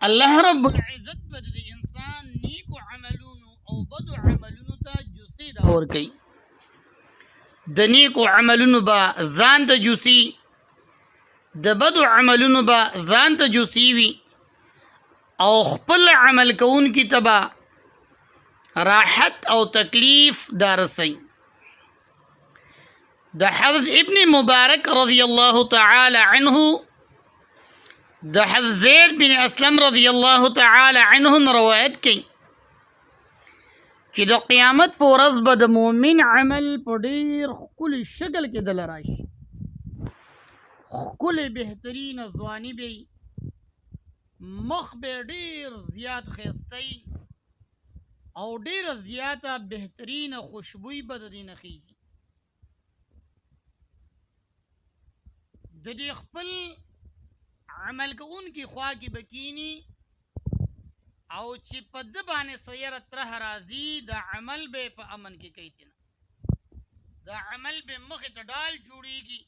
الله رب العزت به د انسان نیکو عملونو او بدو عملونو ته جزئی دا ورکوي. د نیکو عملونو به ځان ته جزئی، د بدو عملونو به ځان ته جزئی وي او خپل عمل کوونکي ته به راحت او تکلیف دا رسي. د حضرت ابن مبارک رضی الله تعالی عنه د حضرت زید بن اسلم رضی الله تعالی عنه روایت کوي چې د قیامت په ورځ به د مؤمن عمل په ډیر ښکلي شکل کې دله راشي، ښکلي بهترینه ځواني به وي، مخ به ډیر زیات ښایسته او ډیره زیاته بهترینه خوشبویي به د دې نه خیږي. د دې خپل عمل کوونکي خوا کې به کینی او چې په ده باندې سیره تره راځي د عمل به په امن کې کوي، نه د عمل به مخې ته ډال جوړیږي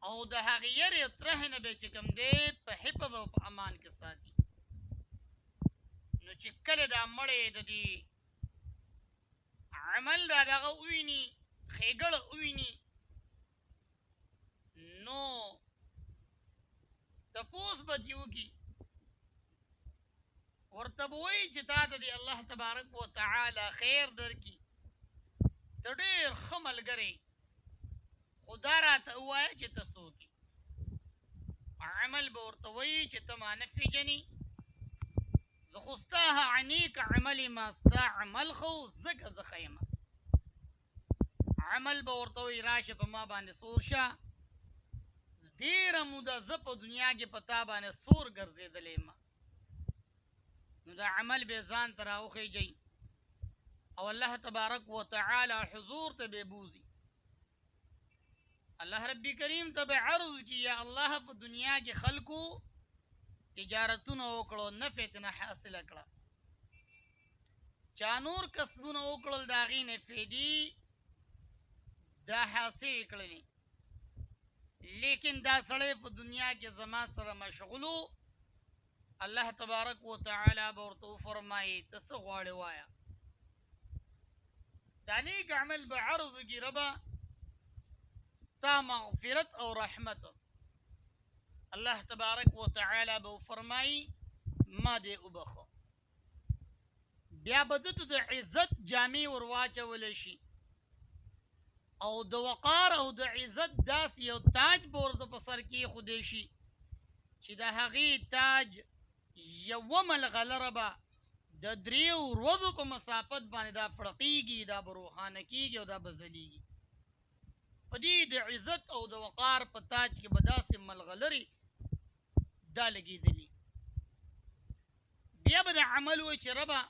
او د هغې یرې تره نه به چې کوم دی په حفظ او په امان کې ساتي. نو چې کله دا مړی د دې عمل دا دغه وویني، ښېګړه وویني، نو تپوس به دې وکړي، ورته به وایي چې تا ته دې الله تبارک وتعالی خیر درکړي، ته ډېر ښه ملګری، خو دا راته ووایه چې ته څوک یې. عمل به ورته وایي چې ته ما نه پېژنې، زه خو ستا هغه نیک عمل یم، ستا عمل خو ځکه زه ښه یم. عمل به ورته وایي راشه په ما باندې سور شه، ډیره موده زه په دنیا کې په تا باندې سور ګرځېدلی یم. نو دا عمل به ځان ته راوخیږي او الله تبارک وتعالی حضور ته به بوزي. الله ربی کریم ته به عرض کړي یا الله په دنیا کې خلکو تجارتونه وکړو، نفع ترې حاصله کړه، چا نور کسبونه وکړل د هغې نه فایدې دا حاصلې کړلې، لیکن دا سړی په دنیا کې زما سره مشغولو. الله تبارک وتعالی به ورته وفرمایي ته څه غواړې وایه. دا نیک عمل به عرض وکړي ربه ستا مغفرت او رحمت. الله تبارک وتعالی به وفرمایي ما دې وبخه. بیا به ده ته د عزت جامې ور واچولی شي او د وقار او د عزت داسې یو تاج به ورته په سر کېښودی شي چې د هغې تاج یوه ملغلره به د 3 ورځو په مسافت باندې دا فړقېږي، دا به روښانه کېږي او دا به ځلیږي. په دې د عزت او د وقار په تاج کې به داسې ملغلرې دا لګېدلي. بیا به د عمل وایي چې ربه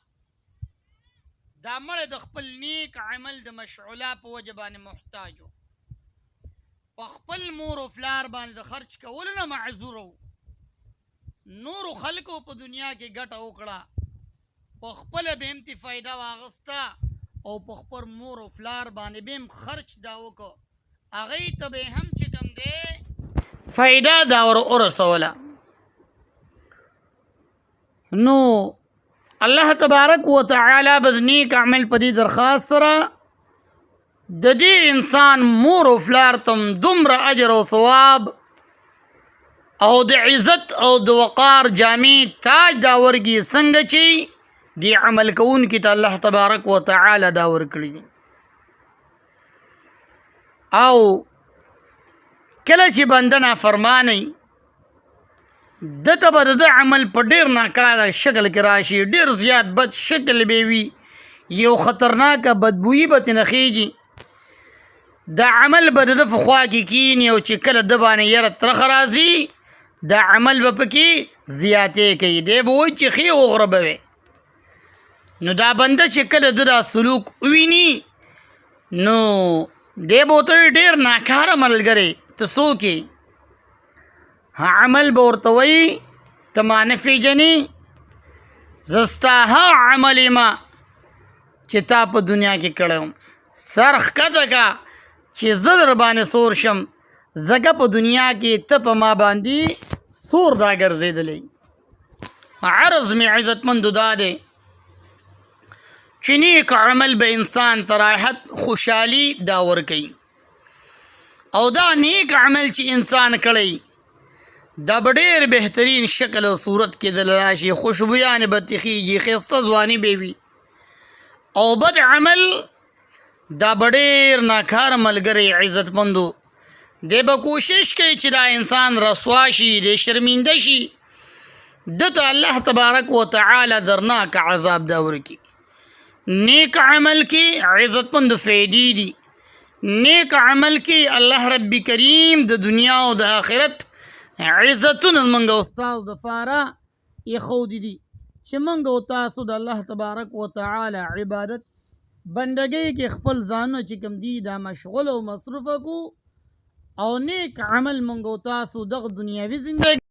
دا مړی د خپل نیک عمل د مشعوله په وجه باندې محتاج و، په خپل مور و فلار باندې د خرچ کولو نه معذور و، نورو خلکو په دنیا کې ګټه وکړه، په خپله به هم ترې فایده واخیسته او په خپل مور و فلار باندې به هم خرچ دا وکړه، هغې ته به هم چې کوم دی فایده دا ور ورسوله. نو الله تبارک وتعالی به د نیک عمل په دې درخواست سره د دې انسان مور و فلار ته دومره اجر او ثواب او د عزت او د وقار جامې تاج دا ورکړي څنګه چې دې عمل کوونکي ته الله تبارک وتعالی دا ورکړي دي. او کله چې بنده نافرمانی دته به د عمل په ډیر ناکاره شکل کې راشي، ډیر زیات بد شکل به وي، یو خطرناکه بدبویي به ترې خیږي، دا عمل به د ده په خوا کې کیني او چې کله د باندې یره ترخه راځي دا عمل به پکې زیاتې کوي، دی به وایي چې ښې وغره به وی. نو دا بنده چې کله د دا سلوک وویني نو دی به ورته ډېر ناکاره ملګری ته څوک یې؟ عمل به ورته وایي ته ما نه پېژنې، زه ستا هغه عمل یم چې تا په دنیا کې کړی وم، سر ښکته که چې زه در باندې سور شم، ځکه په دنیا کې ته په ما باندې سور دا ګرځېدلی. عرض می عزتمندو دا دی چې نیک عمل به انسان ته راحت خوشحالي دا ورکوي او دا نیک عمل چې انسان کړی دا به ډېر بهترین شکل او صورت کې دل راشي خوشبویانې به تخیږي ښایسته ځواني به وي او بد عمل دا به ډېر ناکاره ملګری عزتمندو دی به کوشش کوي چې دا انسان رسوا شي دی شرمنده شي دته الله تبارک و تعالی درناک عذاب دا ورکي نیک عمل کې عزتمند فیدی دی نیک عمل کې الله رب کریم د دنیا او د آخرت عزتونه موږ او تاسو دپاره ایښودي دي چې موږ او تاسو د الله تبارک و تعالی عبادت بندګۍ کې خپل ځانونه چې کوم دي دا مشغول او مصروفه کړو او نیک عمل موږ او تاسو دغه دنیاوي زندګي